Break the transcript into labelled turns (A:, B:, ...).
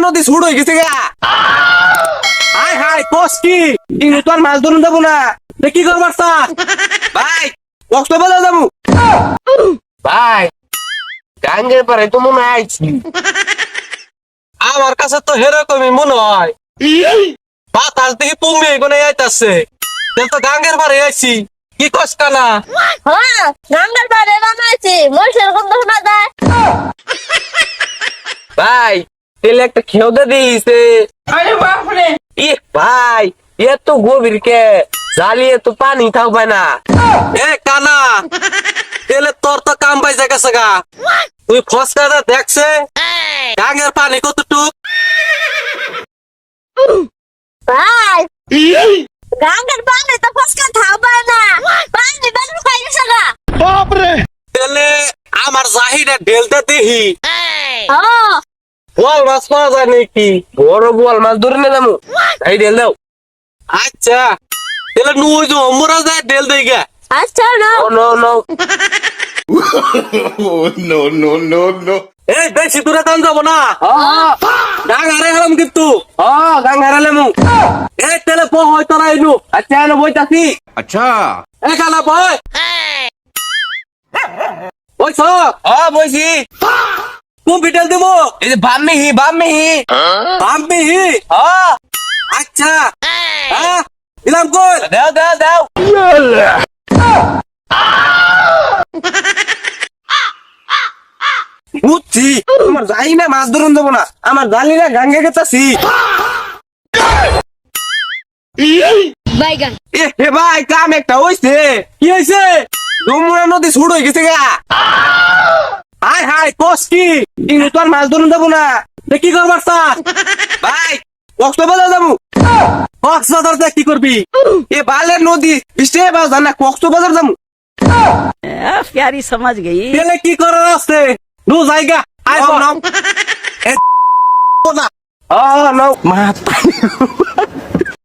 A: নদী শুরু হয়ে গেছে গা। হাই হাই কোস কি ইংরেজ তো আর মাছ ধরুন যাবো না, কি করবার ভাই কক্সবাজার যাবো ভাই। গাঙ্গের পারে তো মনে আইছি, আমার কাছে তো হেরকমই মনে হয়। বাতাস দেখি পুঙ্গে এগোনে আইতাছে, তো গাঙ্গের পারে আইছি। কি কস কানা?
B: হ্যাঁ গাঙ্গার বাড়ি বানাইছি মহিষের গন্ধ শোনা যায়।
A: ভাই তেলে একটা খেয়েও দে দিয়েছে।
C: আরে বাপরে
A: ই ভাই এত গভীর কে জ্বালিয়ে তো পানি থাকবে না। এ কানা তেলে তোর তো কাম পাইছে গেছে গা। তুই ফসকাটা দেখছে গাঙ্গের পানি কতটুক?
B: ভাই গাঙ্গার বাড়ি তো ফসকা থাকবে না, পানি বের হয়ে গেছে গা।
A: তেলে আমার জাহিরে ঢেলতে দেখি
B: হ্যাঁ
A: বোয়াল মাছ পাওয়া যায় নাকি? বড় বোয়াল মাছ ধরে নিয়ে যাবো, এই ঢেল দাও। আচ্ছা তেলে নুই যে অমরা যায় ঢেল দেই গা।
B: আচ্ছা না
A: oh no no
D: Oh, no, no, no, no.
A: এই বেশি দূরে টান যাবো না। গাং হারে হলাম কিন্তু গাং হারালাম। এই তেলে বই হয় তোরা এনু। আচ্ছা এনু বইতাছি।
D: अच्छा
A: এ কালা বই বইছ? বইছি। কোন বিটেল দিব? এই যে বামমিহি বামমিহি বামমিহি। আচ্ছা দিলাম কই? দাও দাও দাও। বুঝছি আমার যাই না মাছ ধরুন দেবো না, আমার জালি না গাঙ্গে গেতাছি।
B: বাইগান
A: এ ভাই কাম একটা হইছে। কি হইছে? যমুনা নদী শুরু হয়ে গেছে গা। হাই হাই কোস কি ইংরেজ তো আর মাছ ধরুন যাবো না, কি করবার ভাই কক্সবাজার যাবো। কক্সবাজার কি করবি? এ বালের নদী বৃষ্টি বাস না, কক্সবাজার যাবো।
C: प्यारी समझ गई।
A: পেলে কি করার আছে? নু জায়গা আই নাও। এ না নাও মাথা